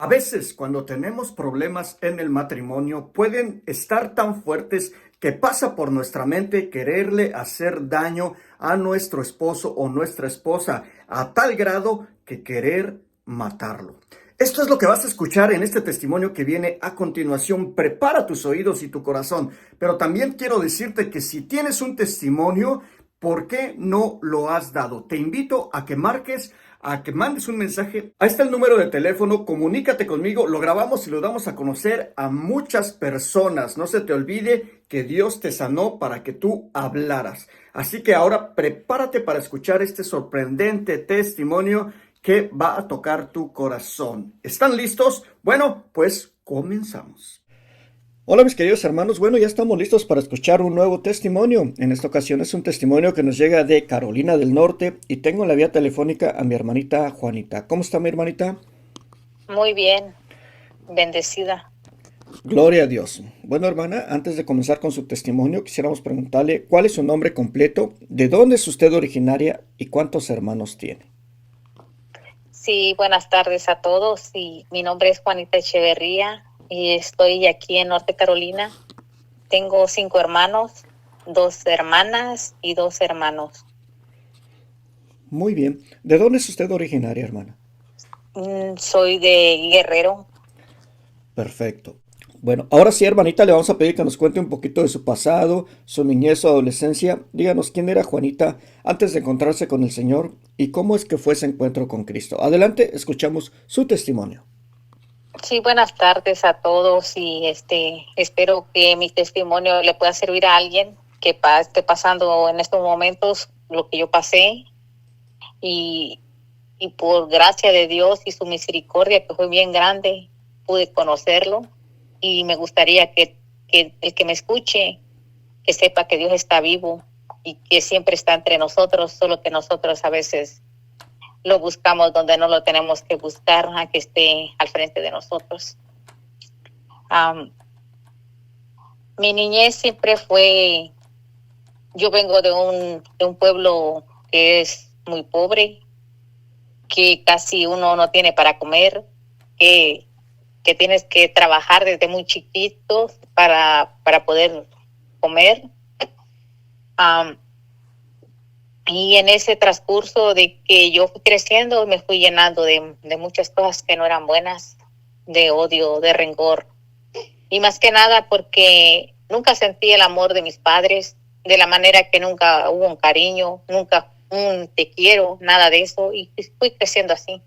A veces, cuando tenemos problemas en el matrimonio, pueden estar tan fuertes que pasa por nuestra mente quererle hacer daño a nuestro esposo o nuestra esposa, a tal grado que querer matarlo. Esto es lo que vas a escuchar en este testimonio que viene a continuación. Prepara tus oídos y tu corazón. Pero también quiero decirte que si tienes un testimonio, ¿por qué no lo has dado? Te invito a que marques, a que mandes un mensaje. Ahí está el número de teléfono, comunícate conmigo, lo grabamos y lo damos a conocer a muchas personas. No se te olvide que Dios te sanó para que tú hablaras. Así que ahora prepárate para escuchar este sorprendente testimonio que va a tocar tu corazón. ¿Están listos? Bueno, pues comenzamos. Hola mis queridos hermanos, bueno, ya estamos listos para escuchar un nuevo testimonio. En esta ocasión es un testimonio que nos llega de Carolina del Norte y tengo en la vía telefónica a mi hermanita Juanita. ¿Cómo está mi hermanita? Muy bien, bendecida. Gloria a Dios. Bueno hermana, antes de comenzar con su testimonio, quisiéramos preguntarle cuál es su nombre completo, de dónde es usted originaria y cuántos hermanos tiene. Sí, buenas tardes a todos. Y mi nombre es Juanita Echeverría y estoy aquí en Norte Carolina. Tengo 5 hermanos, 2 hermanas y 2 hermanos. Muy bien. ¿De dónde es usted originaria, hermana? Soy de Guerrero. Perfecto. Bueno, ahora sí, hermanita, le vamos a pedir que nos cuente un poquito de su pasado, su niñez, su adolescencia. Díganos quién era Juanita antes de encontrarse con el Señor y cómo es que fue ese encuentro con Cristo. Adelante, escuchamos su testimonio. Sí, buenas tardes a todos y espero que mi testimonio le pueda servir a alguien que esté pasando en estos momentos lo que yo pasé y y por gracia de Dios y su misericordia, que fue bien grande, pude conocerlo. Y me gustaría que el que me escuche, que sepa que Dios está vivo y que siempre está entre nosotros, solo que nosotros a veces lo buscamos donde no lo tenemos que buscar, a que esté al frente de nosotros. Mi niñez siempre fue, yo vengo de un pueblo que es muy pobre, que casi uno no tiene para comer, que que tienes que trabajar desde muy chiquito para poder comer. Um, y en ese transcurso de que yo fui creciendo, me fui llenando de muchas cosas que no eran buenas, de odio, de rencor. Y más que nada porque nunca sentí el amor de mis padres, de la manera que nunca hubo un cariño, nunca un te quiero, nada de eso. Y fui creciendo así.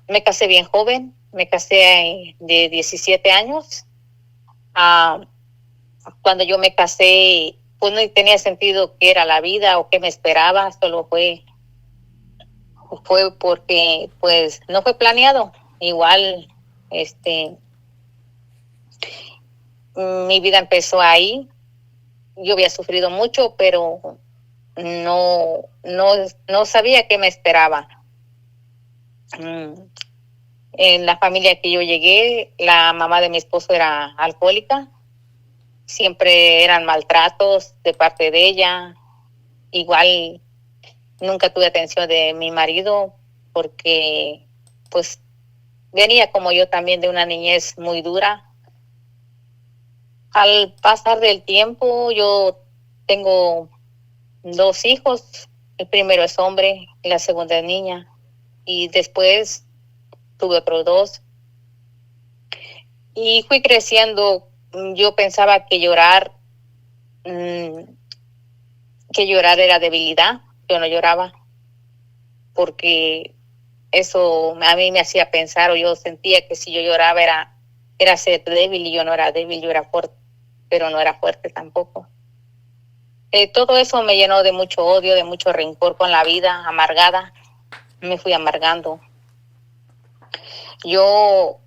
Me casé bien joven, me casé de 17 años. Uh, Cuando yo me casé, pues no tenía sentido qué era la vida o qué me esperaba, solo fue porque pues no fue planeado. Igual, mi vida empezó ahí. Yo había sufrido mucho, pero no sabía qué me esperaba. En la familia que yo llegué, la mamá de mi esposo era alcohólica. Siempre eran maltratos de parte de ella. Igual nunca tuve atención de mi marido porque pues venía como yo también de una niñez muy dura. Al pasar del tiempo yo tengo 2 hijos. El primero es hombre y la segunda es niña. Y después tuve otros 2. Y fui creciendo. Yo pensaba que llorar era debilidad. Yo no lloraba porque eso a mí me hacía pensar, o yo sentía que si yo lloraba era ser débil, y yo no era débil, yo era fuerte, pero no era fuerte tampoco. Todo eso me llenó de mucho odio, de mucho rencor con la vida, amargada. Me fui amargando. Yo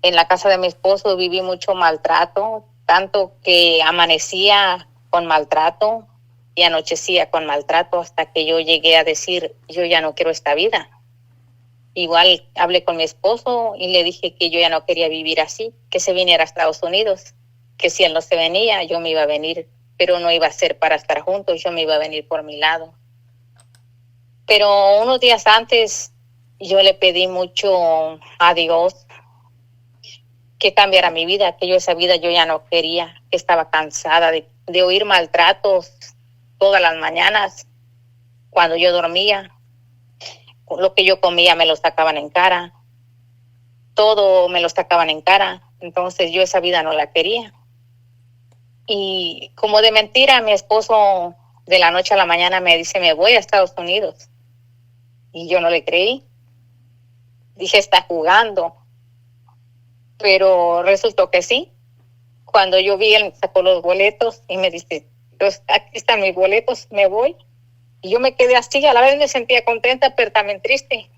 en la casa de mi esposo viví mucho maltrato, tanto que amanecía con maltrato y anochecía con maltrato, hasta que yo llegué a decir, yo ya no quiero esta vida. Igual hablé con mi esposo y le dije que yo ya no quería vivir así, que se viniera a Estados Unidos, que si él no se venía, yo me iba a venir, pero no iba a ser para estar juntos, yo me iba a venir por mi lado. Pero unos días antes yo le pedí mucho a Dios que cambiara mi vida, que yo esa vida yo ya no quería, que estaba cansada de oír maltratos todas las mañanas cuando yo dormía. Lo que yo comía me lo sacaban en cara, todo me lo sacaban en cara, entonces yo esa vida no la quería. Y como de mentira, mi esposo de la noche a la mañana me dice, me voy a Estados Unidos. Y yo no le creí. Dije, está jugando. Pero resultó que sí. Cuando yo vi, él sacó los boletos y me dice, pues aquí están mis boletos, me voy. Y yo me quedé así, a la vez me sentía contenta, pero también triste.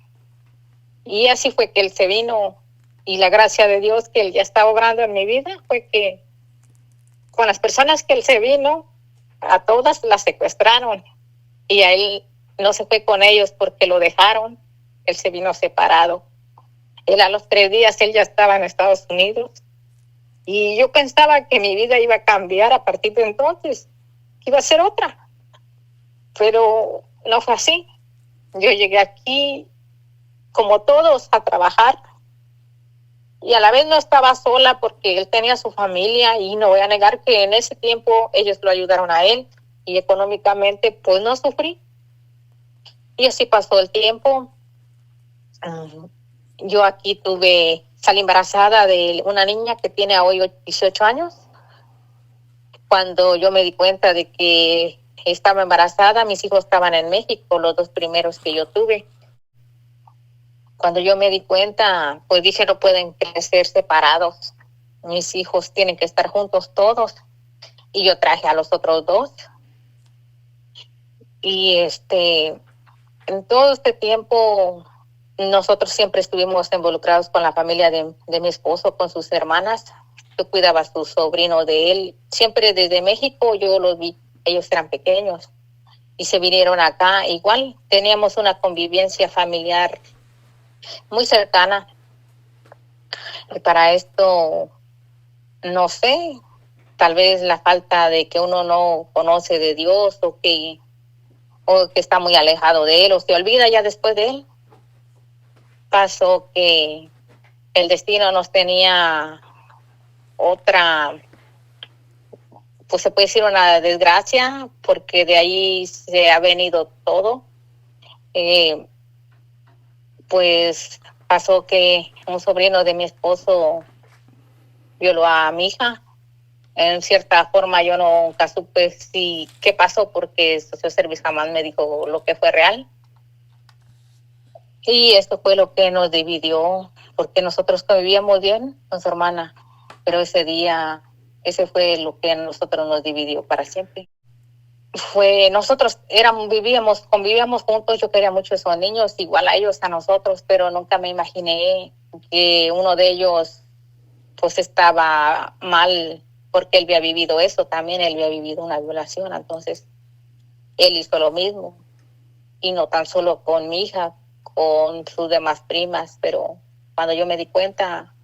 Y así fue que él se vino. Y la gracia de Dios que él ya está obrando en mi vida fue que con las personas que él se vino, a todas las secuestraron. Y a él no se fue con ellos porque lo dejaron. Él se vino separado. Él a los 3 días, él ya estaba en Estados Unidos. Y yo pensaba que mi vida iba a cambiar a partir de entonces, que iba a ser otra. Pero no fue así. Yo llegué aquí, como todos, a trabajar. Y a la vez no estaba sola porque él tenía su familia y no voy a negar que en ese tiempo ellos lo ayudaron a él y económicamente pues no sufrí. Y así pasó el tiempo. Yo aquí salí embarazada de una niña que tiene hoy 18 años. Cuando yo me di cuenta de que estaba embarazada, mis hijos estaban en México, los 2 primeros que yo tuve. Cuando yo me di cuenta, pues dije, no pueden crecer separados. Mis hijos tienen que estar juntos todos. Y yo traje a los otros 2. Y en todo este tiempo, nosotros siempre estuvimos involucrados con la familia de mi esposo, con sus hermanas. Yo cuidaba a su sobrino de él. Siempre desde México yo los vi, ellos eran pequeños. Y se vinieron acá. Igual teníamos una convivencia familiar muy cercana. Y para esto, no sé, tal vez la falta de que uno no conoce de Dios o que está muy alejado de Él o se olvida ya después de Él. Pasó que el destino nos tenía otra, pues se puede decir una desgracia, porque de ahí se ha venido todo. Pues pasó que un sobrino de mi esposo violó a mi hija. En cierta forma yo nunca supe qué pasó porque Social Service jamás me dijo lo que fue real. Y esto fue lo que nos dividió, porque nosotros convivíamos bien con su hermana, pero ese día, ese fue lo que a nosotros nos dividió para siempre. Nosotros convivíamos juntos, yo quería mucho a esos niños, igual a ellos, a nosotros, pero nunca me imaginé que uno de ellos pues estaba mal porque él había vivido eso, también él había vivido una violación, entonces él hizo lo mismo, y no tan solo con mi hija, con sus demás primas, pero cuando yo me di cuenta,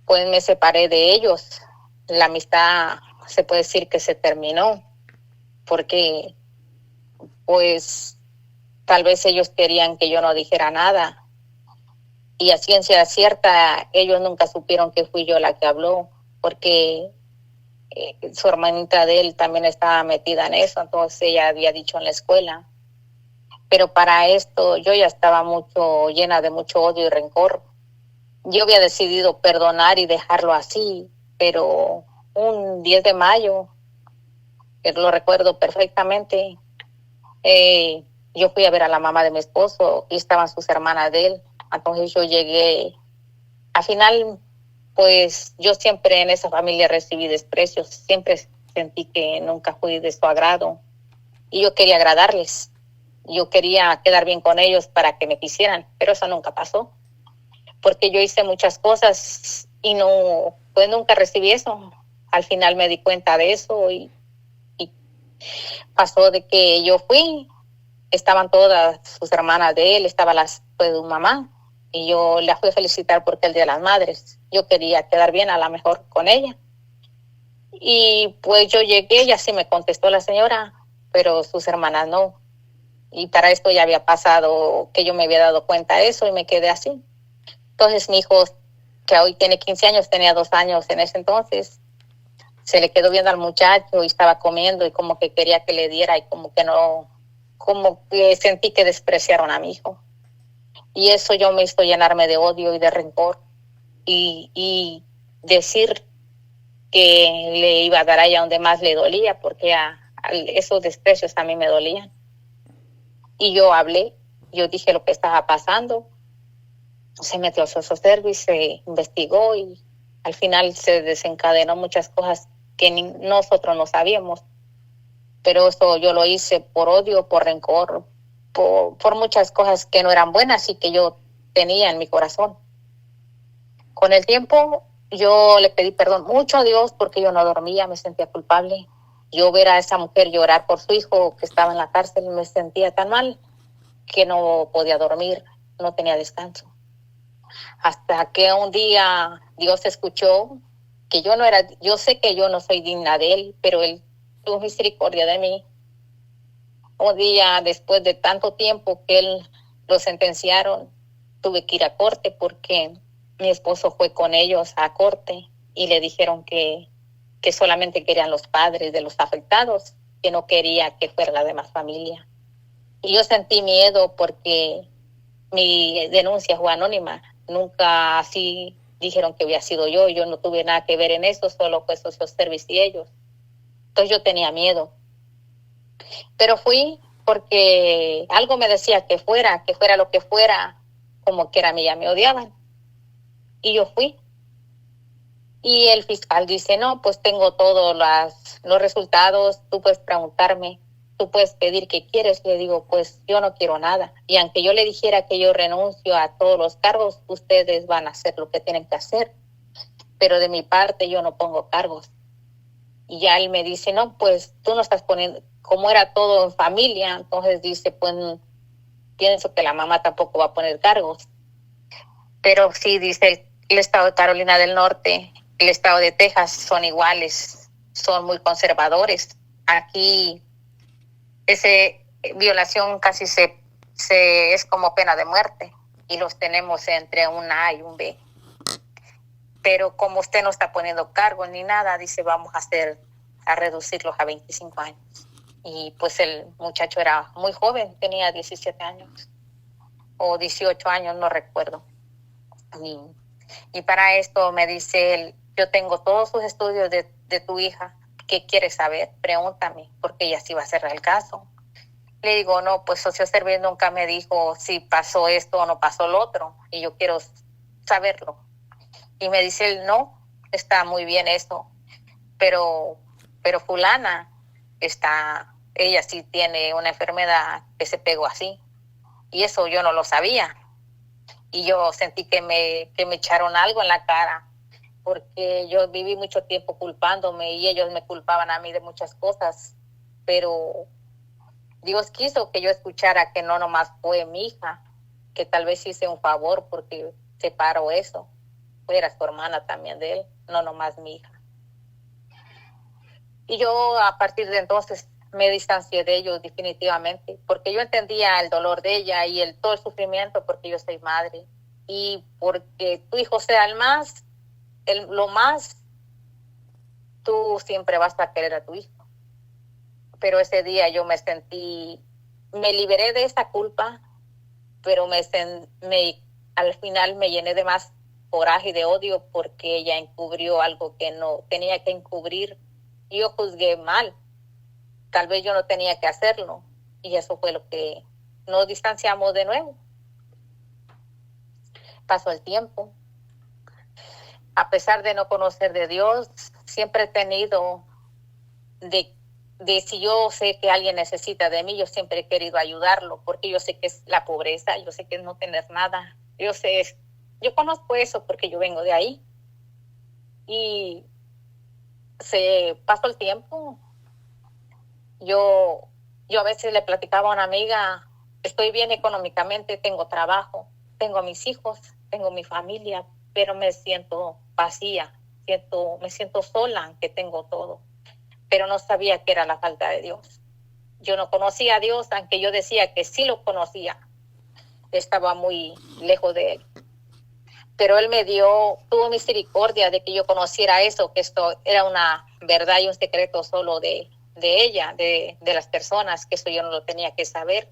pues me separé de ellos. La amistad se puede decir que se terminó, porque pues tal vez ellos querían que yo no dijera nada, y a ciencia cierta ellos nunca supieron que fui yo la que habló, porque su hermanita de él también estaba metida en eso, entonces ella había dicho en la escuela. Pero para esto yo ya estaba llena de mucho odio y rencor. Yo había decidido perdonar y dejarlo así, pero un 10 de mayo, que lo recuerdo perfectamente, yo fui a ver a la mamá de mi esposo y estaban sus hermanas de él. Entonces yo llegué, al final, pues yo siempre en esa familia recibí desprecios, siempre sentí que nunca fui de su agrado y yo quería agradarles. Yo quería quedar bien con ellos para que me quisieran, pero eso nunca pasó, porque yo hice muchas cosas y pues nunca recibí eso. Al final me di cuenta de eso y pasó de que yo fui, estaban todas sus hermanas de él, estaba su mamá, y yo la fui a felicitar porque el Día de las Madres. Yo quería quedar bien a lo mejor con ella. Y pues yo llegué y así me contestó la señora, pero sus hermanas no. Y para esto ya había pasado que yo me había dado cuenta de eso y me quedé así. Entonces mi hijo, que hoy tiene 15 años, tenía 2 años en ese entonces, se le quedó viendo al muchacho y estaba comiendo y como que quería que le diera y como que no, como que sentí que despreciaron a mi hijo. Y eso yo me hizo llenarme de odio y de rencor y decir que le iba a dar allá donde más le dolía, porque esos desprecios a mí me dolían. Y yo hablé, yo dije lo que estaba pasando, se metió al social service, se investigó y al final se desencadenó muchas cosas que nosotros no sabíamos. Pero eso yo lo hice por odio, por rencor, por muchas cosas que no eran buenas y que yo tenía en mi corazón. Con el tiempo yo le pedí perdón mucho a Dios porque yo no dormía, me sentía culpable. Yo ver a esa mujer llorar por su hijo que estaba en la cárcel me sentía tan mal que no podía dormir, no tenía descanso. Hasta que un día Dios escuchó que yo sé que yo no soy digna de él, pero él tuvo misericordia de mí. Un día después de tanto tiempo que él lo sentenciaron, tuve que ir a corte porque mi esposo fue con ellos a corte y le dijeron que solamente querían los padres de los afectados, que no quería que fuera la demás familia. Y yo sentí miedo porque mi denuncia fue anónima. Nunca así dijeron que había sido yo no tuve nada que ver en eso, solo fue Social Service y ellos. Entonces yo tenía miedo. Pero fui porque algo me decía que fuera lo que fuera, como que era mía, me odiaban. Y yo fui. Y el fiscal dice, no, pues tengo todos los resultados, tú puedes preguntarme, tú puedes pedir qué quieres. Le digo, pues yo no quiero nada. Y aunque yo le dijera que yo renuncio a todos los cargos, ustedes van a hacer lo que tienen que hacer. Pero de mi parte yo no pongo cargos. Y ya él me dice, no, pues tú no estás poniendo, como era todo en familia, entonces dice, pues pienso que la mamá tampoco va a poner cargos. Pero sí, dice, el estado de Carolina del Norte, el estado de Texas son iguales, son muy conservadores. Aquí ese violación casi se es como pena de muerte y los tenemos entre un A y un B. Pero como usted no está poniendo cargos ni nada, dice, vamos a reducirlos a 25 años. Y pues el muchacho era muy joven, tenía 17 años o 18 años, no recuerdo. Y para esto me dice él, yo tengo todos sus estudios de tu hija, ¿qué quieres saber? Pregúntame, porque ella sí va a cerrar el caso. Le digo, no, pues Social Service nunca me dijo si pasó esto o no pasó lo otro, y yo quiero saberlo. Y me dice él, no, está muy bien eso, pero fulana ella sí tiene una enfermedad que se pegó así, y eso yo no lo sabía. Y yo sentí que me echaron algo en la cara, porque yo viví mucho tiempo culpándome y ellos me culpaban a mí de muchas cosas, pero Dios quiso que yo escuchara que no nomás fue mi hija, que tal vez hice un favor porque separó eso, fuera su hermana también de él, no nomás mi hija. Y yo a partir de entonces me distancié de ellos definitivamente, porque yo entendía el dolor de ella y todo el sufrimiento, porque yo soy madre. Y porque tu hijo sea lo más, tú siempre vas a querer a tu hijo. Pero ese día yo me liberé de esa culpa, pero al final me llené de más coraje y de odio porque ella encubrió algo que no tenía que encubrir. Y yo juzgué mal. Tal vez yo no tenía que hacerlo. Y eso fue lo que nos distanciamos de nuevo. Pasó el tiempo. A pesar de no conocer de Dios, siempre he tenido de si yo sé que alguien necesita de mí, yo siempre he querido ayudarlo, porque yo sé que es la pobreza, yo sé que es no tener nada. Yo conozco eso porque yo vengo de ahí. Y se pasó el tiempo. Yo a veces le platicaba a una amiga, estoy bien económicamente, tengo trabajo, tengo a mis hijos, tengo mi familia, pero me siento vacía, me siento sola, aunque tengo todo. Pero no sabía que era la falta de Dios. yo no conocía a Dios, aunque yo decía que sí lo conocía. Estaba muy lejos de Él. Pero Él tuvo misericordia de que yo conociera eso, que esto era una verdad y un secreto solo de ella, de las personas, que eso yo no lo tenía que saber.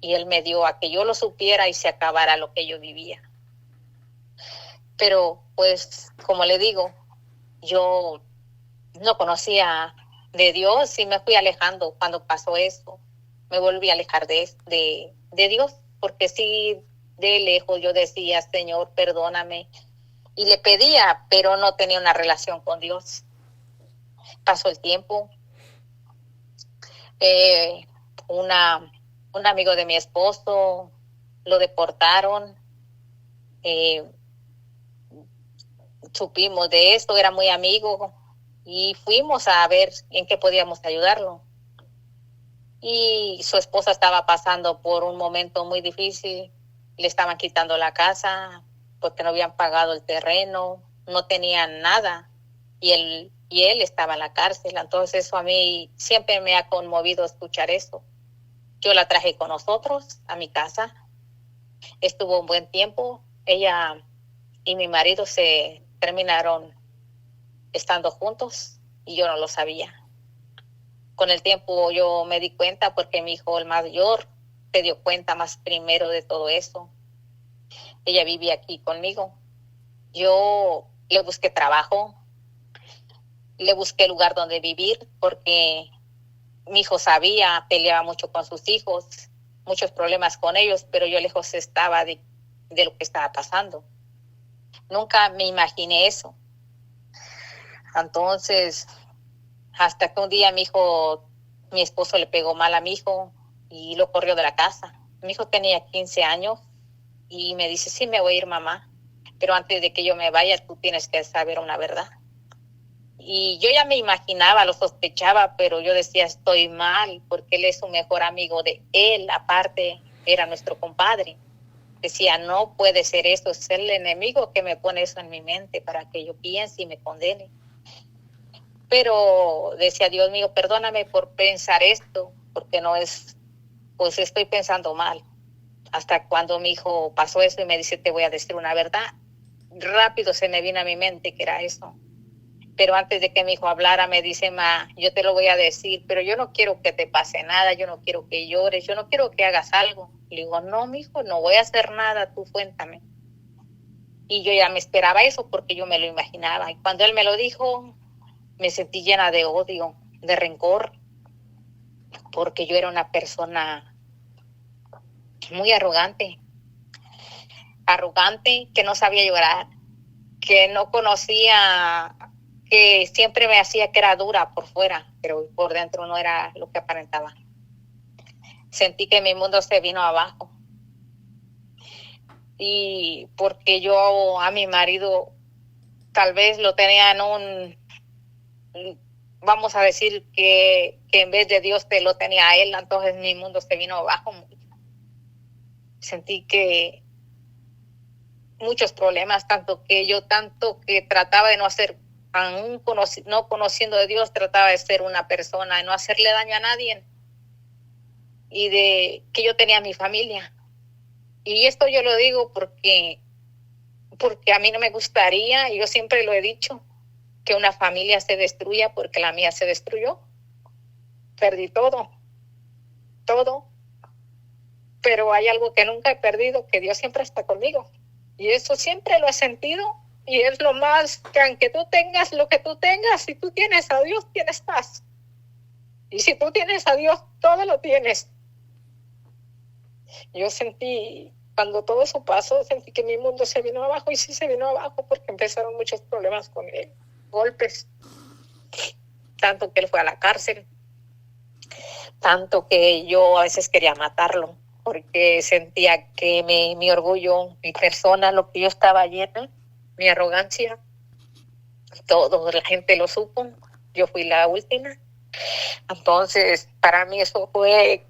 Y Él me dio a que yo lo supiera y se acabara lo que yo vivía. Pero, pues, como le digo, yo no conocía de Dios y me fui alejando cuando pasó eso. Me volví a alejar de Dios, porque sí, de lejos yo decía, Señor, perdóname. Y le pedía, pero no tenía una relación con Dios. Pasó el tiempo. Un amigo de mi esposo lo deportaron. Supimos de esto, era muy amigo, y fuimos a ver en qué podíamos ayudarlo. Y su esposa estaba pasando por un momento muy difícil. Le estaban quitando la casa porque no habían pagado el terreno, no tenían nada, y él estaba en la cárcel. Entonces eso a mí siempre me ha conmovido escuchar eso. Yo la traje con nosotros a mi casa, estuvo un buen tiempo. Ella y mi marido se terminaron estando juntos y yo no lo sabía. Con el tiempo yo me di cuenta, porque mi hijo, el mayor, se dio cuenta más primero de todo eso. Ella vivía aquí conmigo. Yo le busqué trabajo, le busqué lugar donde vivir, porque mi hijo peleaba mucho con sus hijos, muchos problemas con ellos, pero yo lejos estaba de lo que estaba pasando. Nunca me imaginé eso. Entonces, hasta que un día mi esposo le pegó mal a mi hijo y lo corrió de la casa. Mi hijo tenía 15 años y me dice, sí, me voy a ir, mamá, pero antes de que yo me vaya, tú tienes que saber una verdad. Y yo ya me imaginaba, lo sospechaba, pero yo decía, estoy mal, porque él es un mejor amigo de él, aparte era nuestro compadre. Decía, no puede ser eso, es el enemigo que me pone eso en mi mente para que yo piense y me condene. Pero decía, Dios mío, perdóname por pensar esto, porque no es, pues estoy pensando mal. Hasta cuando mi hijo pasó eso y me dice, te voy a decir una verdad, rápido se me vino a mi mente que era eso. Pero antes de que mi hijo hablara, me dice, ma, yo te lo voy a decir, pero yo no quiero que te pase nada, yo no quiero que llores, yo no quiero que hagas algo. Le digo, no, mi hijo, no voy a hacer nada, tú cuéntame. Y yo ya me esperaba eso, porque yo me lo imaginaba. Y cuando él me lo dijo, me sentí llena de odio, de rencor, porque yo era una persona muy arrogante, que no sabía llorar, que no conocía, que siempre me hacía que era dura por fuera, pero por dentro no era lo que aparentaba. Sentí que mi mundo se vino abajo. Y porque yo a mi marido tal vez lo tenía vamos a decir que en vez de Dios te lo tenía a él, entonces mi mundo se vino abajo. Sentí que muchos problemas, tanto que trataba de no hacer, no conociendo de Dios, trataba de ser una persona, de no hacerle daño a nadie, y de que yo tenía mi familia. Y esto yo lo digo porque a mí no me gustaría, y yo siempre lo he dicho, que una familia se destruya, porque la mía se destruyó. Perdí todo, pero hay algo que nunca he perdido, que Dios siempre está conmigo. Y eso siempre lo he sentido, y es lo más, que aunque tú tengas lo que tú tengas, si tú tienes a Dios, tienes paz. Y si tú tienes a Dios, todo lo tienes. Yo sentí, cuando todo eso pasó, sentí que mi mundo se vino abajo, y sí se vino abajo, porque empezaron muchos problemas con él, golpes, tanto que él fue a la cárcel, tanto que yo a veces quería matarlo, porque sentía que mi orgullo, mi persona, lo que yo estaba llena, mi arrogancia, todo, la gente lo supo, yo fui la última. Entonces, para mí eso fue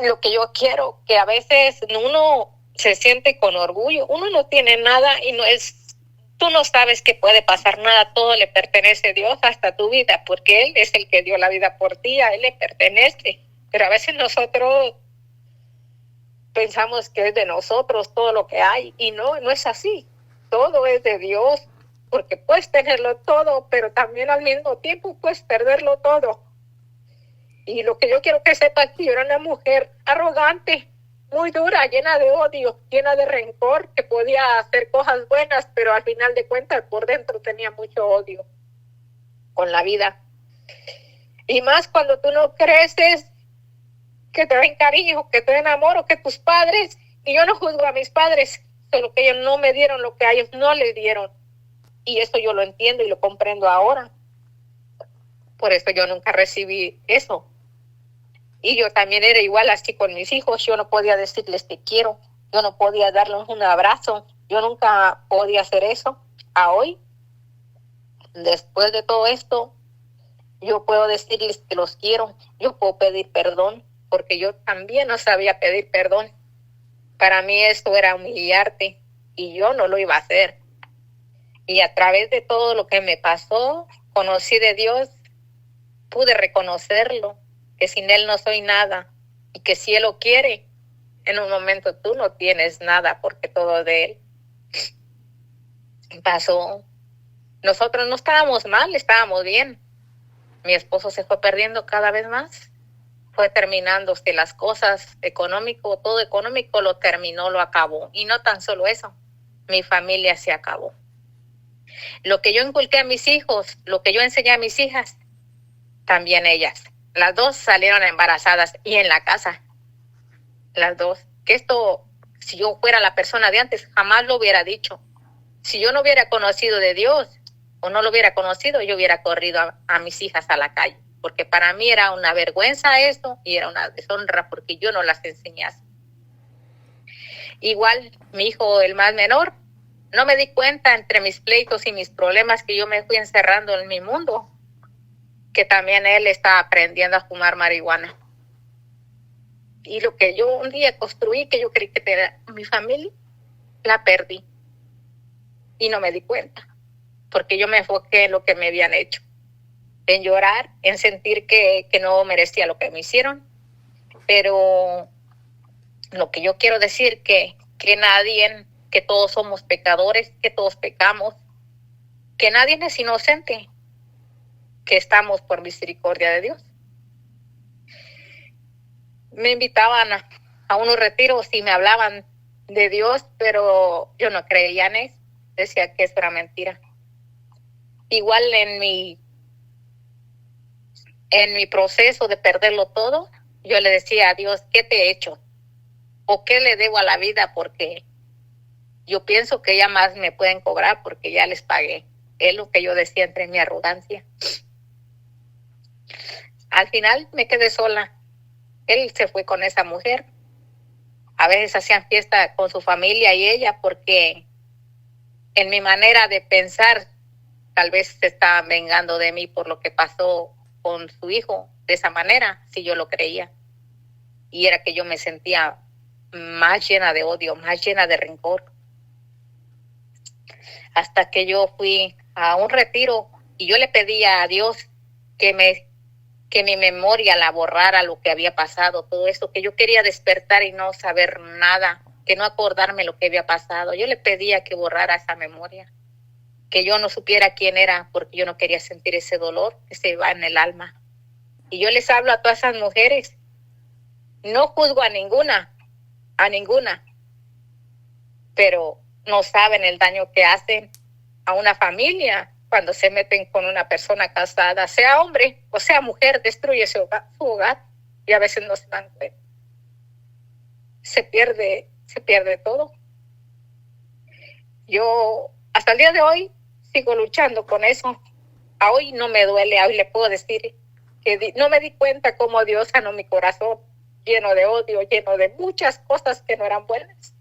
lo que yo quiero, que a veces uno se siente con orgullo, uno no tiene nada y no es tú no sabes que puede pasar nada, todo le pertenece a Dios, hasta tu vida, porque Él es el que dio la vida por ti, a Él le pertenece. Pero a veces nosotros pensamos que es de nosotros todo lo que hay, y no es así. Todo es de Dios, porque puedes tenerlo todo, pero también al mismo tiempo puedes perderlo todo. Y lo que yo quiero que sepas es que yo era una mujer arrogante, muy dura, llena de odio, llena de rencor, que podía hacer cosas buenas, pero al final de cuentas por dentro tenía mucho odio con la vida. Y más cuando tú no creces, que te den cariño, que te den amor, o que tus padres, y yo no juzgo a mis padres, solo que ellos no me dieron lo que a ellos no les dieron. Y eso yo lo entiendo y lo comprendo ahora. Por eso yo nunca recibí eso. Y yo también era igual así con mis hijos. Yo no podía decirles te quiero. Yo no podía darles un abrazo. Yo nunca podía hacer eso. A hoy, después de todo esto, yo puedo decirles que los quiero. Yo puedo pedir perdón, porque yo también no sabía pedir perdón. Para mí esto era humillarte y yo no lo iba a hacer. Y a través de todo lo que me pasó, conocí de Dios, pude reconocerlo, que sin Él no soy nada y que si Él lo quiere, en un momento tú no tienes nada porque todo de Él pasó. Nosotros no estábamos mal, estábamos bien. Mi esposo se fue perdiendo cada vez más. Fue terminándose las cosas económico, todo económico lo terminó, lo acabó. Y no tan solo eso, mi familia se acabó. Lo que yo inculqué a mis hijos, lo que yo enseñé a mis hijas, también ellas. Las dos salieron embarazadas y en la casa. Las dos. Que esto, si yo fuera la persona de antes, jamás lo hubiera dicho. Si yo no hubiera conocido de Dios o no lo hubiera conocido, yo hubiera corrido a mis hijas a la calle. Porque para mí era una vergüenza esto y era una deshonra porque yo no las enseñé así. Igual mi hijo, el más menor, no me di cuenta entre mis pleitos y mis problemas que yo me fui encerrando en mi mundo, que también él estaba aprendiendo a fumar marihuana. Y lo que yo un día construí, que yo creí que era mi familia, la perdí. Y no me di cuenta, porque yo me enfoqué en lo que me habían hecho, en llorar, en sentir que no merecía lo que me hicieron. Pero lo que yo quiero decir que nadie, que todos somos pecadores, que todos pecamos, que nadie es inocente, que estamos por misericordia de Dios. Me invitaban a unos retiros y me hablaban de Dios, pero yo no creía en eso, decía que eso era mentira. Igual en mi proceso de perderlo todo, yo le decía a Dios, ¿qué te he hecho? ¿O qué le debo a la vida? Porque yo pienso que ya más me pueden cobrar porque ya les pagué. Es lo que yo decía entre mi arrogancia. Al final me quedé sola. Él se fue con esa mujer. A veces hacían fiesta con su familia y ella porque en mi manera de pensar tal vez se estaban vengando de mí por lo que pasó con su hijo. De esa manera, si yo lo creía. Y era que yo me sentía más llena de odio, más llena de rencor. Hasta que yo fui a un retiro y yo le pedía a Dios que mi memoria la borrara, lo que había pasado, todo eso, que yo quería despertar y no saber nada, que no acordarme lo que había pasado. Yo le pedía que borrara esa memoria, que yo no supiera quién era, porque yo no quería sentir ese dolor que se va en el alma. Y yo les hablo a todas esas mujeres, no juzgo a ninguna, pero no saben el daño que hacen a una familia cuando se meten con una persona casada, sea hombre o sea mujer, destruye su hogar y a veces no se dan cuenta. Se pierde todo. Yo hasta el día de hoy sigo luchando con eso. A hoy no me duele, a hoy le puedo decir que no me di cuenta cómo Dios sanó mi corazón, lleno de odio, lleno de muchas cosas que no eran buenas.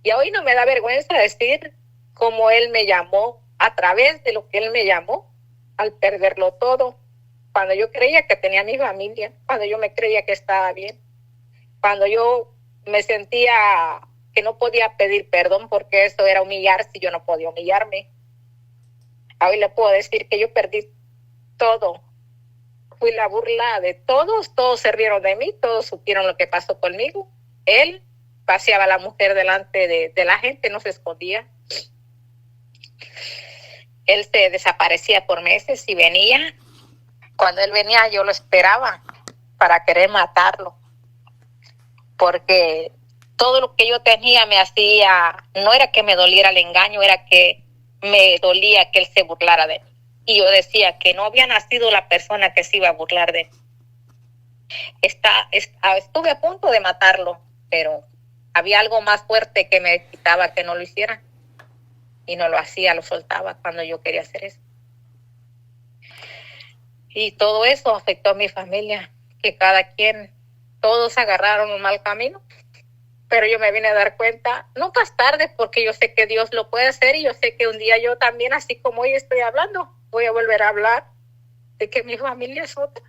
Y hoy no me da vergüenza decir cómo Él me llamó, a través de lo que Él me llamó, al perderlo todo. Cuando yo creía que tenía mi familia, cuando yo me creía que estaba bien, cuando yo me sentía que no podía pedir perdón porque eso era humillarse y yo no podía humillarme. Hoy le puedo decir que yo perdí todo. Fui la burla de todos, todos se rieron de mí, todos supieron lo que pasó conmigo. Él paseaba a la mujer delante de la gente, no se escondía. Él se desaparecía por meses y venía. Cuando él venía yo lo esperaba para querer matarlo, porque todo lo que yo tenía me hacía, no era que me doliera el engaño, era que me dolía que él se burlara de mí. Y yo decía que no había nacido la persona que se iba a burlar de mí. Estuve a punto de matarlo, pero había algo más fuerte que me quitaba que no lo hiciera. Y no lo hacía, lo soltaba cuando yo quería hacer eso. Y todo eso afectó a mi familia, que cada quien, todos agarraron un mal camino. Pero yo me vine a dar cuenta, nunca es tarde, porque yo sé que Dios lo puede hacer y yo sé que un día yo también, así como hoy estoy hablando, voy a volver a hablar de que mi familia es otra,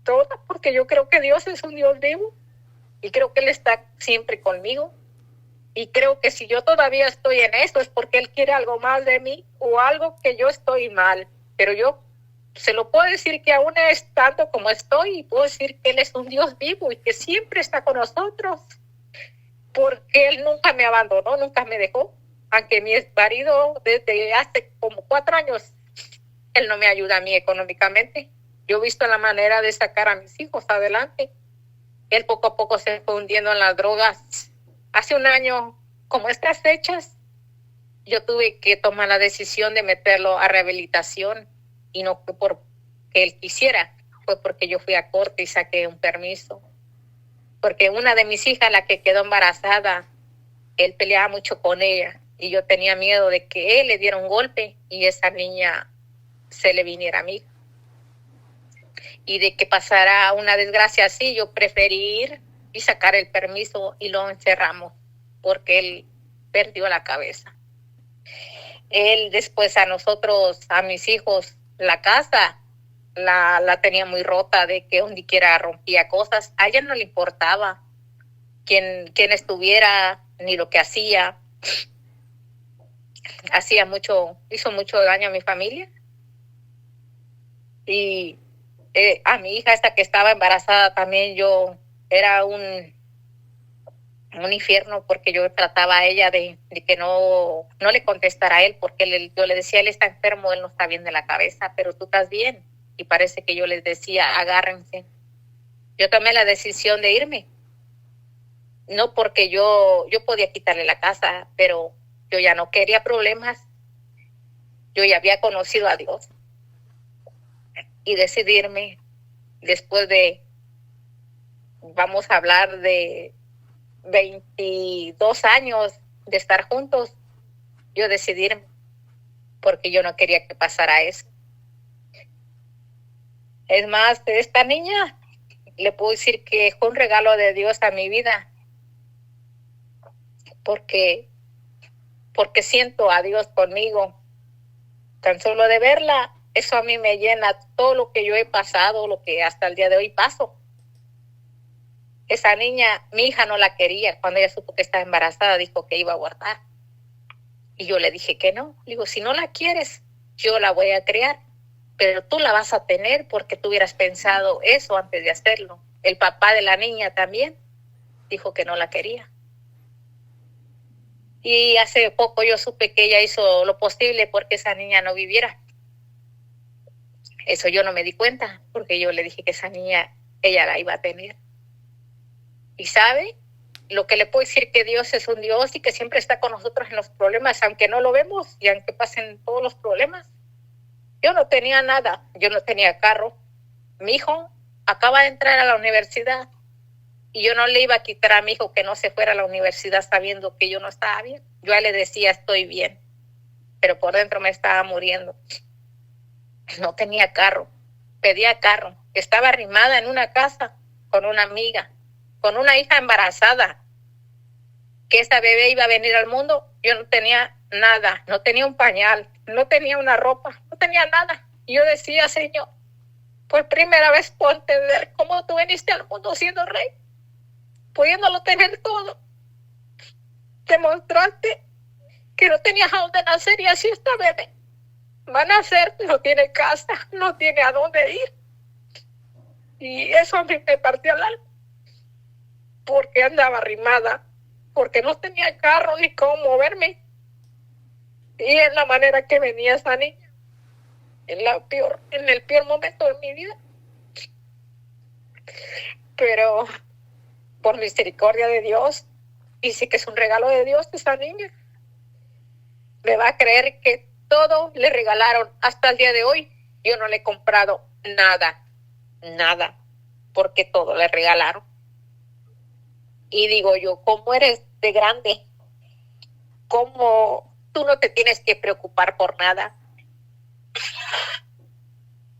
toda, porque yo creo que Dios es un Dios vivo y creo que Él está siempre conmigo. Y creo que si yo todavía estoy en esto es porque Él quiere algo más de mí o algo que yo estoy mal. Pero yo se lo puedo decir que aún estando como estoy, y puedo decir que Él es un Dios vivo y que siempre está con nosotros. Porque Él nunca me abandonó, nunca me dejó. Aunque mi marido desde hace como 4 años, Él no me ayuda a mí económicamente. Yo he visto la manera de sacar a mis hijos adelante. Él poco a poco se fue hundiendo en las drogas. Hace un año, como estas fechas, yo tuve que tomar la decisión de meterlo a rehabilitación. Y no fue porque él quisiera, fue porque yo fui a corte y saqué un permiso. Porque una de mis hijas, la que quedó embarazada, él peleaba mucho con ella. Y yo tenía miedo de que él le diera un golpe y esa niña se le viniera a mí. Y de que pasara una desgracia así, yo preferí ir y sacar el permiso y lo encerramos porque él perdió la cabeza. Él después a nosotros, a mis hijos, la casa la tenía muy rota, de que donde quiera rompía cosas. A ella no le importaba quién estuviera ni lo que hacía. Hizo mucho daño a mi familia. Y a mi hija esta que estaba embarazada también yo era un infierno, porque yo trataba a ella de que no le contestara a él, porque yo le decía, él está enfermo, él no está bien de la cabeza, pero tú estás bien. Y parece que yo les decía, agárrense. Yo tomé la decisión de irme. No porque yo podía quitarle la casa, pero yo ya no quería problemas. Yo ya había conocido a Dios. Y decidirme, después de, vamos a hablar de 22 años de estar juntos, yo decidirme, porque yo no quería que pasara eso. Es más, de esta niña, le puedo decir que fue un regalo de Dios a mi vida, porque siento a Dios conmigo. Tan solo de verla, eso a mí me llena todo lo que yo he pasado, lo que hasta el día de hoy paso. Esa niña, mi hija no la quería. Cuando ella supo que estaba embarazada, dijo que iba a abortar. Y yo le dije que no. Le digo, si no la quieres, yo la voy a criar, pero tú la vas a tener porque tú hubieras pensado eso antes de hacerlo. El papá de la niña también dijo que no la quería. Y hace poco yo supe que ella hizo lo posible porque esa niña no viviera. Eso yo no me di cuenta, porque yo le dije que esa niña, ella la iba a tener. Y sabe, lo que le puedo decir, que Dios es un Dios y que siempre está con nosotros en los problemas, aunque no lo vemos y aunque pasen todos los problemas. Yo no tenía nada, yo no tenía carro. Mi hijo acaba de entrar a la universidad y yo no le iba a quitar a mi hijo que no se fuera a la universidad sabiendo que yo no estaba bien. Yo a él le decía, estoy bien, pero por dentro me estaba muriendo. No tenía carro, pedía carro. Estaba arrimada en una casa con una amiga, con una hija embarazada, que esa bebé iba a venir al mundo. Yo no tenía nada, no tenía un pañal, no tenía una ropa, no tenía nada. Y yo decía, Señor, por primera vez puedo entender cómo tú viniste al mundo siendo rey, pudiéndolo tener todo. Demostraste que no tenías a dónde nacer y así está, bebé. Va a nacer, no tiene casa, no tiene a dónde ir. Y eso a mí me partió el alma, porque andaba arrimada, porque no tenía carro ni cómo moverme. Y es la manera que venía esa niña, en el peor momento de mi vida. Pero por misericordia de Dios, y sí que es un regalo de Dios esa niña, me va a creer que todo le regalaron hasta el día de hoy. Yo no le he comprado nada, porque todo le regalaron. Y digo yo, ¿cómo eres de grande? ¿Cómo tú no te tienes que preocupar por nada?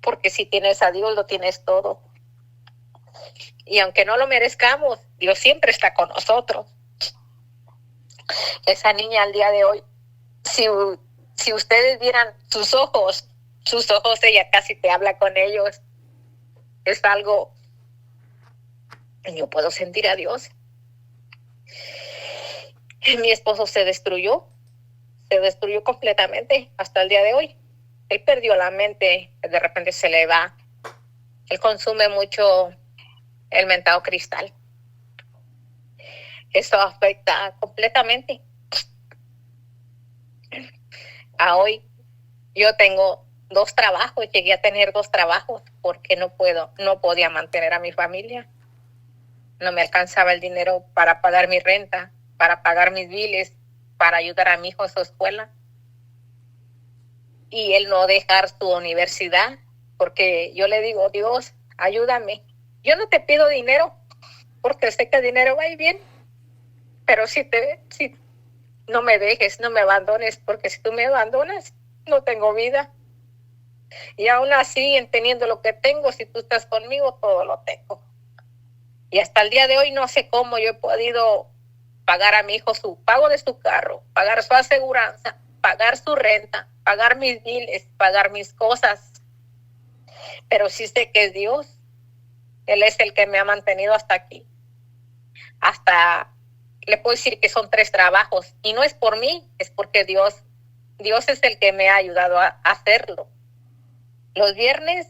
Porque si tienes a Dios, lo tienes todo. Y aunque no lo merezcamos, Dios siempre está con nosotros. Esa niña al día de hoy, si ustedes vieran sus ojos, ella casi te habla con ellos. Es algo, yo puedo sentir a Dios. Mi esposo se destruyó completamente hasta el día de hoy. Él perdió la mente, de repente se le va. Él consume mucho el mentado cristal. Eso afecta completamente. A hoy yo tengo 2 trabajos, llegué a tener 2 trabajos porque no podía mantener a mi familia. No me alcanzaba el dinero para pagar mi renta, para pagar mis biles, para ayudar a mi hijo en su escuela. Y él no dejar su universidad, porque yo le digo, Dios, ayúdame. Yo no te pido dinero, porque sé que el dinero va a ir bien, pero si no me dejes, no me abandones, porque si tú me abandonas, no tengo vida. Y aún así, teniendo lo que tengo, si tú estás conmigo, todo lo tengo. Y hasta el día de hoy no sé cómo yo he podido pagar a mi hijo su pago de su carro, pagar su aseguranza, pagar su renta, pagar mis biles, pagar mis cosas. Pero sí sé que es Dios. Él es el que me ha mantenido hasta aquí. Hasta le puedo decir que son 3 trabajos. Y no es por mí, es porque Dios es el que me ha ayudado a hacerlo. Los viernes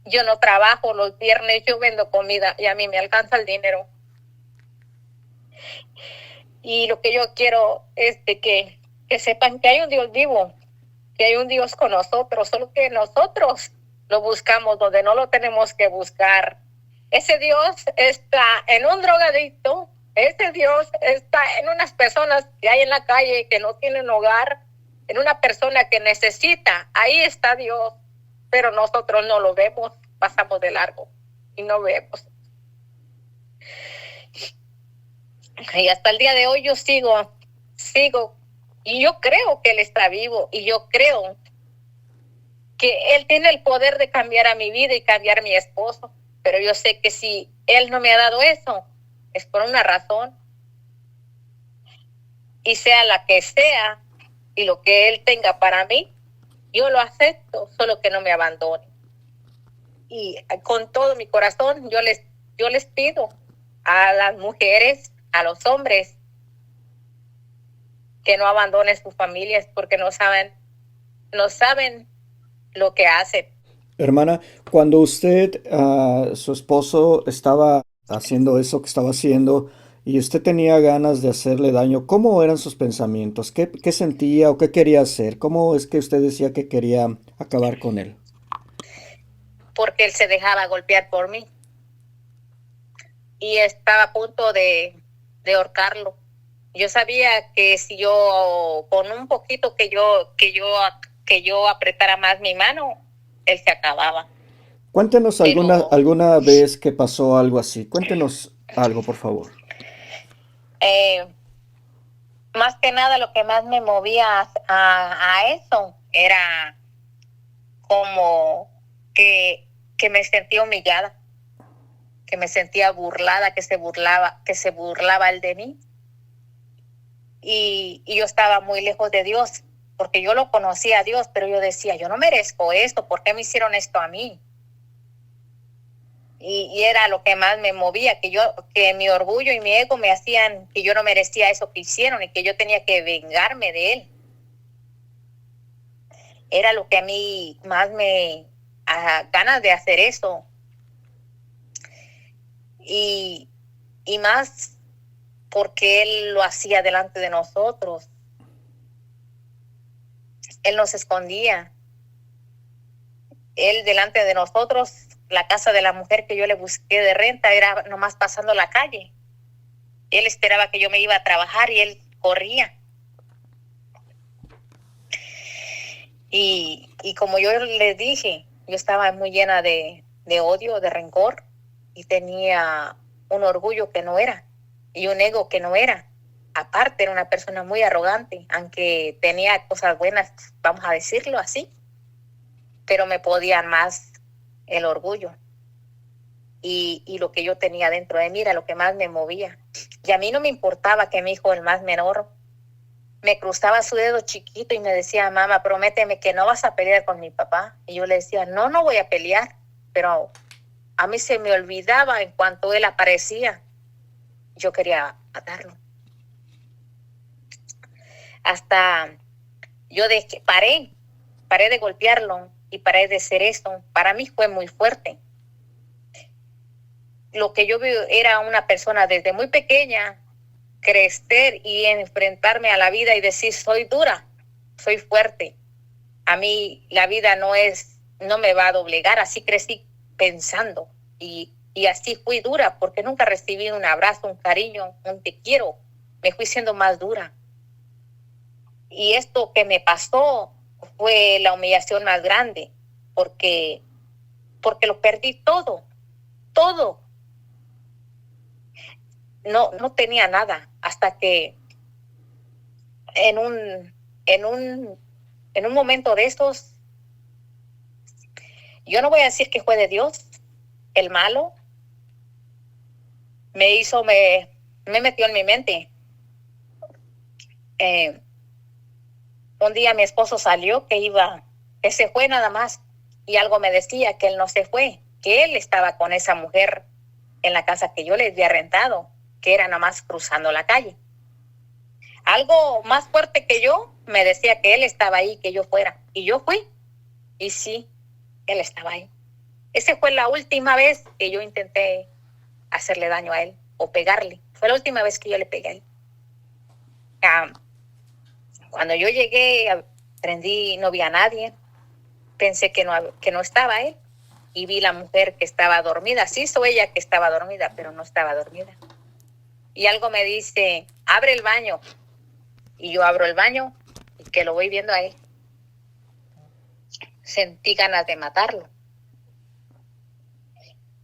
yo no trabajo, los viernes yo vendo comida y a mí me alcanza el dinero. Y lo que yo quiero es de que sepan que hay un Dios vivo, que hay un Dios con nosotros, solo que nosotros lo buscamos donde no lo tenemos que buscar. Ese Dios está en un drogadicto, ese Dios está en unas personas que hay en la calle que no tienen hogar, en una persona que necesita, ahí está Dios, pero nosotros no lo vemos, pasamos de largo y no vemos. Y hasta el día de hoy yo sigo, y yo creo que Él está vivo, y yo creo que Él tiene el poder de cambiar a mi vida y cambiar a mi esposo, pero yo sé que si Él no me ha dado eso, es por una razón, y sea la que sea, y lo que Él tenga para mí, yo lo acepto, solo que no me abandone. Y con todo mi corazón yo les pido a las mujeres, a los hombres, que no abandonen sus familias porque no saben lo que hacen. Hermana, cuando usted, su esposo, estaba haciendo eso que estaba haciendo y usted tenía ganas de hacerle daño, ¿cómo eran sus pensamientos? ¿Qué sentía o qué quería hacer? ¿Cómo es que usted decía que quería acabar con él? Porque él se dejaba golpear por mí y estaba a punto de ahorcarlo. Yo sabía que si yo, con un poquito que yo apretara más mi mano, él se acababa. Cuéntenos alguna vez que pasó algo así. Cuéntenos algo, por favor. Más que nada lo que más me movía a eso era como que me sentía humillada, que me sentía burlada, que se burlaba él de mí. Y yo estaba muy lejos de Dios, porque yo lo conocía a Dios, pero yo decía, yo no merezco esto, ¿por qué me hicieron esto a mí? Y era lo que más me movía, que mi orgullo y mi ego me hacían que yo no merecía eso que hicieron y que yo tenía que vengarme de él. era lo que a mí más me ganas de hacer eso. Y más porque él lo hacía delante de nosotros. Él nos escondía. Él delante de nosotros, la casa de la mujer que yo le busqué de renta era nomás pasando la calle. Él esperaba que yo me iba a trabajar y él corría. Y como yo les dije, yo estaba muy llena de odio, de rencor, y tenía un orgullo que no era y un ego que no era. Aparte, era una persona muy arrogante, aunque tenía cosas buenas, vamos a decirlo así, pero me podía más el orgullo. Y lo que yo tenía dentro de mí era lo que más me movía. Y a mí no me importaba que mi hijo, el más menor, me cruzaba su dedo chiquito y me decía, mamá, prométeme que no vas a pelear con mi papá. Y yo le decía, no voy a pelear. Pero a mí se me olvidaba en cuanto él aparecía. Yo quería matarlo. Hasta yo paré de golpearlo y paré de hacer esto. Para mí fue muy fuerte. Lo que yo vi era una persona desde muy pequeña crecer y enfrentarme a la vida y decir, soy dura, soy fuerte. A mí la vida no me va a doblegar. Así crecí pensando y así fui dura porque nunca recibí un abrazo, un cariño, un te quiero. Me fui siendo más dura. Y esto que me pasó fue la humillación más grande porque lo perdí todo. No tenía nada hasta que en un momento de estos, yo no voy a decir que fue de Dios, el malo me metió en mi mente. Un día mi esposo salió que se fue nada más, y algo me decía que él no se fue, que él estaba con esa mujer en la casa que yo le había rentado, que era nada más cruzando la calle. Algo más fuerte que yo me decía que él estaba ahí, que yo fuera. Y yo fui. Y sí, él estaba ahí. Esa fue la última vez que yo intenté hacerle daño a él o pegarle. Fue la última vez que yo le pegué a él. Cuando yo llegué, prendí, no vi a nadie. Pensé que no estaba él. Y vi la mujer que estaba dormida. Sí, soy ella que estaba dormida, pero no estaba dormida. Y algo me dice, abre el baño. Y yo abro el baño y que lo voy viendo a él. Sentí ganas de matarlo.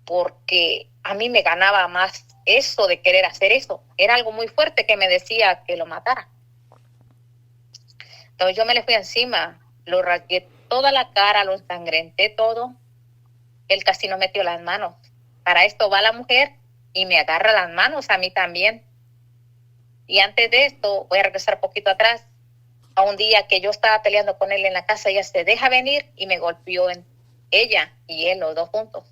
Porque a mí me ganaba más eso de querer hacer eso. Era algo muy fuerte que me decía que lo matara. Entonces yo me le fui encima, lo rasgué toda la cara, lo ensangrenté todo. Él casi no metió las manos. Para esto va la mujer y me agarra las manos a mí también. Y antes de esto, voy a regresar poquito atrás, a un día que yo estaba peleando con él en la casa. Ella se deja venir y me golpeó ella y él, los dos juntos.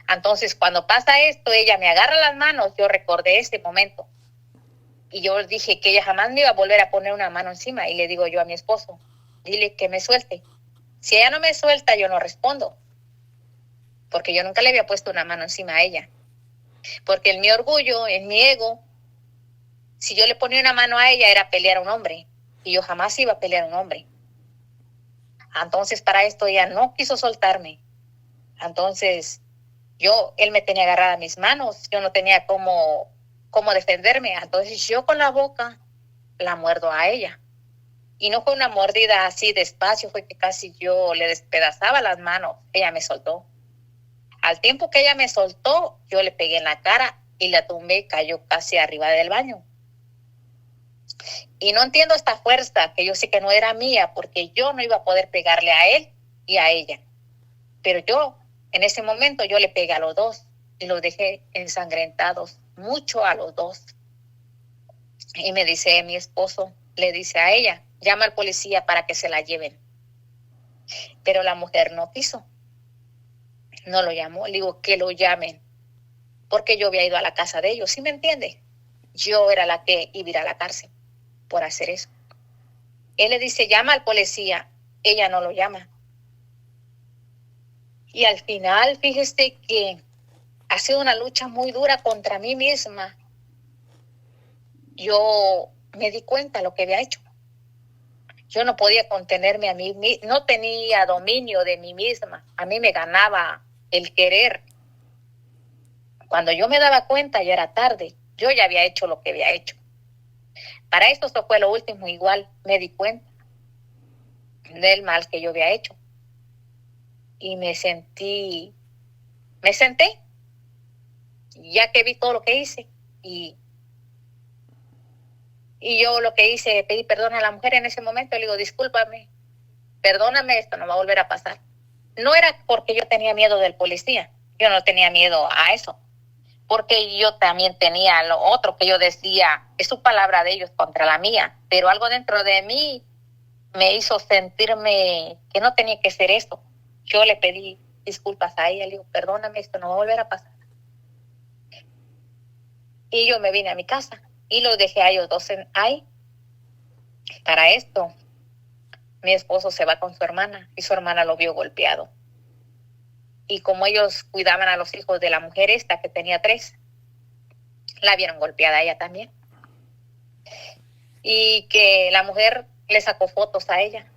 Entonces, cuando pasa esto, ella me agarra las manos, yo recordé ese momento. Y yo dije que ella jamás me iba a volver a poner una mano encima. Y le digo yo a mi esposo, dile que me suelte. Si ella no me suelta, yo no respondo. Porque yo nunca le había puesto una mano encima a ella. Porque en mi orgullo, en mi ego, si yo le ponía una mano a ella era pelear a un hombre. Y yo jamás iba a pelear a un hombre. Entonces, para esto ella no quiso soltarme. Entonces, él me tenía agarrada mis manos. Yo no tenía cómo defenderme. Entonces, yo con la boca la muerdo a ella. Y no fue una mordida así despacio, fue que casi yo le despedazaba las manos. Ella me soltó. Al tiempo que ella me soltó, yo le pegué en la cara y la tumbé, cayó casi arriba del baño. Y no entiendo esta fuerza, que yo sé que no era mía, porque yo no iba a poder pegarle a él y a ella. Pero yo, en ese momento, yo le pegué a los dos y los dejé ensangrentados, mucho a los dos. Y me dice mi esposo, le dice a ella, llama al policía para que se la lleven. Pero la mujer no quiso. No lo llamó, le digo que lo llamen, porque yo había ido a la casa de ellos, ¿sí me entiende? Yo era la que iba a ir a la cárcel por hacer eso. Él le dice, llama al policía, ella no lo llama. Y al final, fíjese que ha sido una lucha muy dura contra mí misma. Yo me di cuenta de lo que había hecho. Yo no podía contenerme a mí, no tenía dominio de mí misma. A mí me ganaba el querer. Cuando yo me daba cuenta ya era tarde. Yo ya había hecho lo que había hecho. Para esto fue lo último, igual me di cuenta del mal que yo había hecho. Y me senté, ya que vi todo lo que hice. Y yo lo que hice, pedí perdón a la mujer en ese momento. Le digo, discúlpame, perdóname, esto no va a volver a pasar. No era porque yo tenía miedo del policía. Yo no tenía miedo a eso. Porque yo también tenía lo otro que yo decía, es su palabra de ellos contra la mía. Pero algo dentro de mí me hizo sentirme que no tenía que ser esto. Yo le pedí disculpas a ella. Le digo, perdóname, esto no va a volver a pasar. Y yo me vine a mi casa. Y los dejé a ellos dos ahí. Para esto, mi esposo se va con su hermana y su hermana lo vio golpeado. Y como ellos cuidaban a los hijos de la mujer esta, que tenía 3, la vieron golpeada a ella también. Y que la mujer le sacó fotos a ella.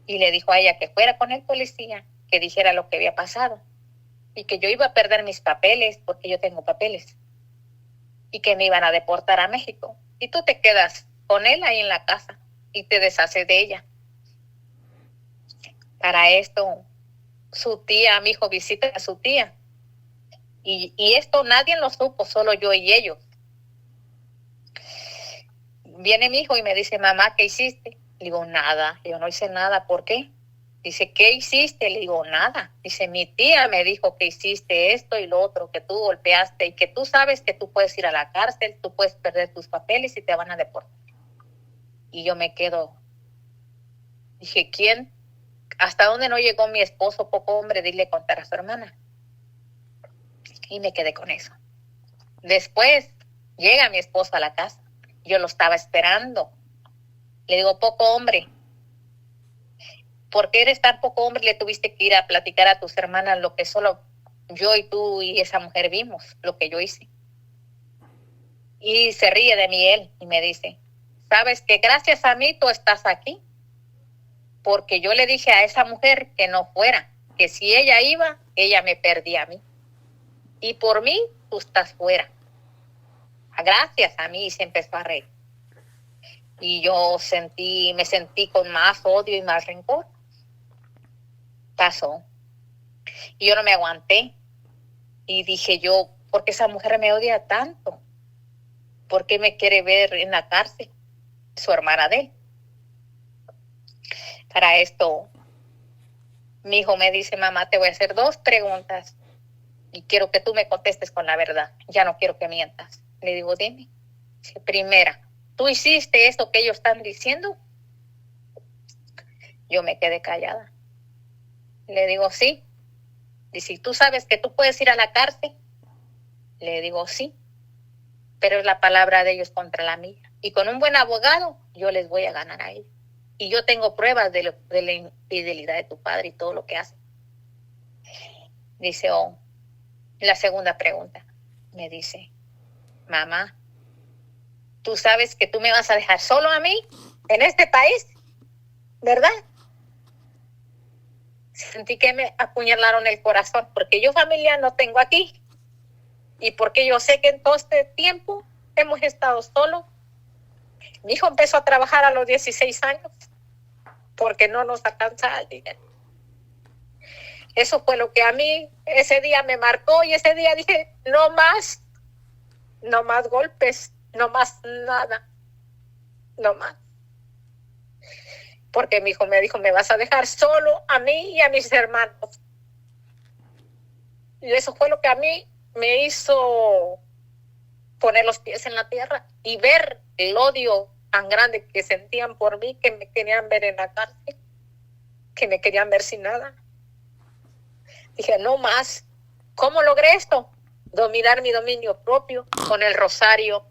Y le dijo a ella que fuera con el policía, que dijera lo que había pasado. Y que yo iba a perder mis papeles, porque yo tengo papeles. Y que me iban a deportar a México. Y tú te quedas con él ahí en la casa y te deshaces de ella. Para esto, su tía, mi hijo visita a su tía. Y esto nadie lo supo, solo yo y ellos. Viene mi hijo y me dice, mamá, ¿qué hiciste? Le digo, nada. Yo no hice nada. ¿Por qué? Dice, ¿qué hiciste? Le digo, nada. Dice, mi tía me dijo que hiciste esto y lo otro, que tú golpeaste y que tú sabes que tú puedes ir a la cárcel, tú puedes perder tus papeles y te van a deportar. Y yo me quedo. Dije, ¿quién? ¿Hasta dónde no llegó mi esposo, poco hombre, de irle a contar a su hermana? Y me quedé con eso. Después llega mi esposo a la casa. Yo lo estaba esperando. Le digo, poco hombre, ¿por qué eres tan poco hombre? Le tuviste que ir a platicar a tus hermanas lo que solo yo y tú y esa mujer vimos, lo que yo hice. Y se ríe de mí él y me dice, ¿sabes que gracias a mí tú estás aquí? Porque yo le dije a esa mujer que no fuera, que si ella iba, ella me perdía a mí. Y por mí, tú estás fuera. Gracias a mí, y se empezó a reír. Y yo me sentí con más odio y más rencor. Pasó. Y yo no me aguanté. Y dije yo, ¿por qué esa mujer me odia tanto? ¿Por qué me quiere ver en la cárcel? Su hermana de él. Para esto, mi hijo me dice, mamá, te voy a hacer 2 preguntas y quiero que tú me contestes con la verdad. Ya no quiero que mientas. Le digo, dime. Dice, primera, ¿tú hiciste esto que ellos están diciendo? Yo me quedé callada. Le digo, sí. Dice, ¿tú sabes que tú puedes ir a la cárcel? Le digo, sí. Pero es la palabra de ellos contra la mía. Y con un buen abogado, yo les voy a ganar a ellos. Y yo tengo pruebas de la infidelidad de tu padre y todo lo que hace. Dice, la segunda pregunta. Me dice, mamá, ¿tú sabes que tú me vas a dejar solo a mí en este país? ¿Verdad? Sentí que me apuñalaron el corazón porque yo familia no tengo aquí. Y porque yo sé que en todo este tiempo hemos estado solos. Mi hijo empezó a trabajar a los 16 años porque no nos alcanzaba el dinero. Eso fue lo que a mí ese día me marcó y ese día dije, no más golpes, no más nada, no más. Porque mi hijo me dijo, me vas a dejar solo a mí y a mis hermanos. Y eso fue lo que a mí me hizo poner los pies en la tierra y ver el odio tan grande que sentían por mí, que me querían ver en la cárcel, que me querían ver sin nada. Dije, no más. ¿Cómo logré esto? Dominar mi dominio propio con el rosario.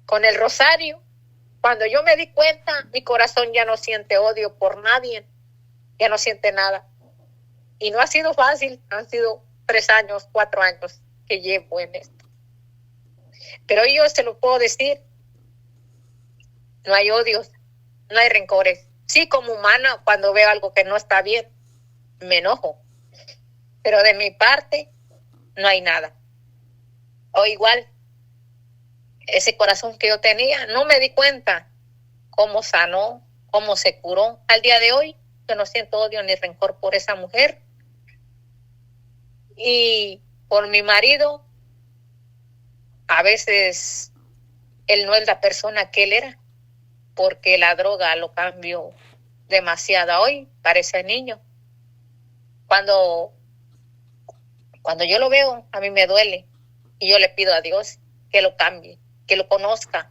Con el rosario. Cuando yo me di cuenta, mi corazón ya no siente odio por nadie, ya no siente nada. Y no ha sido fácil, han sido 3 años, 4 años que llevo en esto. Pero yo se lo puedo decir, no hay odios, no hay rencores. Sí, como humana, cuando veo algo que no está bien, me enojo. Pero de mi parte, no hay nada. O igual, ese corazón que yo tenía, no me di cuenta cómo sanó, cómo se curó. Al día de hoy, yo no siento odio ni rencor por esa mujer. Y por mi marido, a veces él no es la persona que él era, porque la droga lo cambió demasiado. Hoy parece niño. Cuando yo lo veo, a mí me duele. Y yo le pido a Dios que lo cambie, que lo conozca.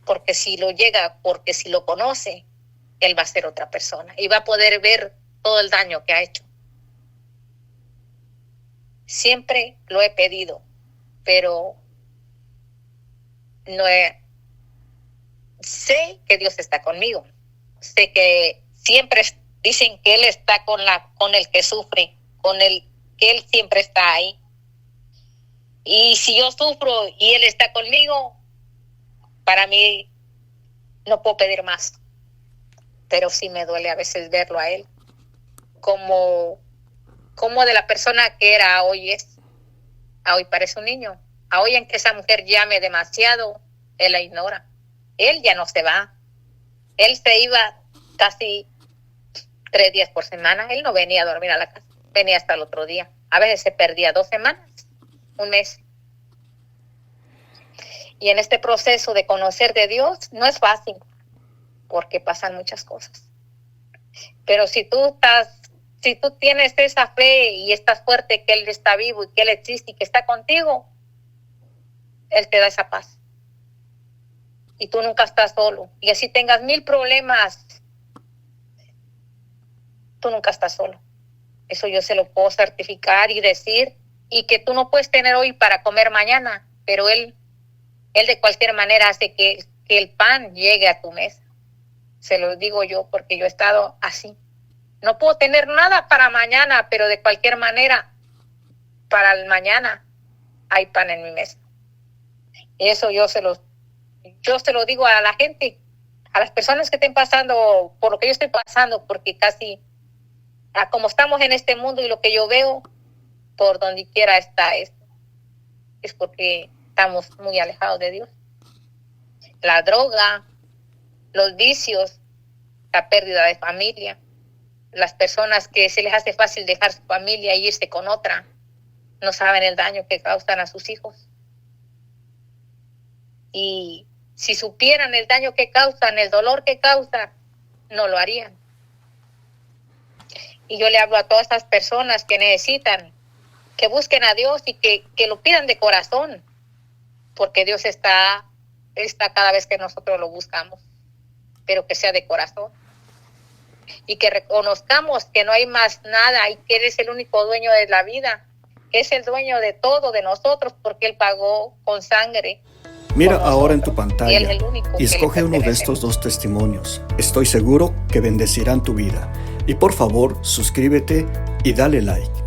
Porque si lo conoce, él va a ser otra persona. Y va a poder ver todo el daño que ha hecho. Siempre lo he pedido, pero sé que Dios está conmigo. Sé que siempre dicen que Él está con el que sufre, que Él siempre está ahí. Y si yo sufro y Él está conmigo, para mí no puedo pedir más. Pero sí me duele a veces verlo a Él como de la persona que era a hoy es. A hoy parece un niño. A hoy en que esa mujer llame demasiado, él la ignora. Él ya no se va. Él se iba casi 3 días por semana. Él no venía a dormir a la casa. Venía hasta el otro día. A veces se perdía 2 semanas, 1 mes. Y en este proceso de conocer de Dios no es fácil, porque pasan muchas cosas. Pero si tú tienes esa fe y estás fuerte que Él está vivo y que Él existe y que está contigo, Él te da esa paz. Y tú nunca estás solo. Y así tengas 1000 problemas, tú nunca estás solo. Eso yo se lo puedo certificar y decir. Y que tú no puedes tener hoy para comer mañana, pero Él de cualquier manera hace que el pan llegue a tu mesa. Se lo digo yo porque yo he estado así. No puedo tener nada para mañana, pero de cualquier manera, para el mañana hay pan en mi mesa. Y eso yo se lo digo a la gente, a las personas que estén pasando por lo que yo estoy pasando, porque casi, como estamos en este mundo y lo que yo veo, por donde quiera está esto, es porque estamos muy alejados de Dios. La droga, los vicios, la pérdida de familia, las personas que se les hace fácil dejar su familia e irse con otra, no saben el daño que causan a sus hijos. Y si supieran el daño que causan, el dolor que causan, no lo harían. Y yo le hablo a todas estas personas que necesitan, que busquen a Dios y que lo pidan de corazón, porque Dios está cada vez que nosotros lo buscamos, pero que sea de corazón. Y que reconozcamos que no hay más nada y que Él es el único dueño de la vida, que es el dueño de todo, de nosotros, porque Él pagó con sangre. Mira ahora en tu pantalla y escoge uno de pertenece. estos 2 testimonios. Estoy seguro que bendecirán tu vida. Y por favor, suscríbete y dale like.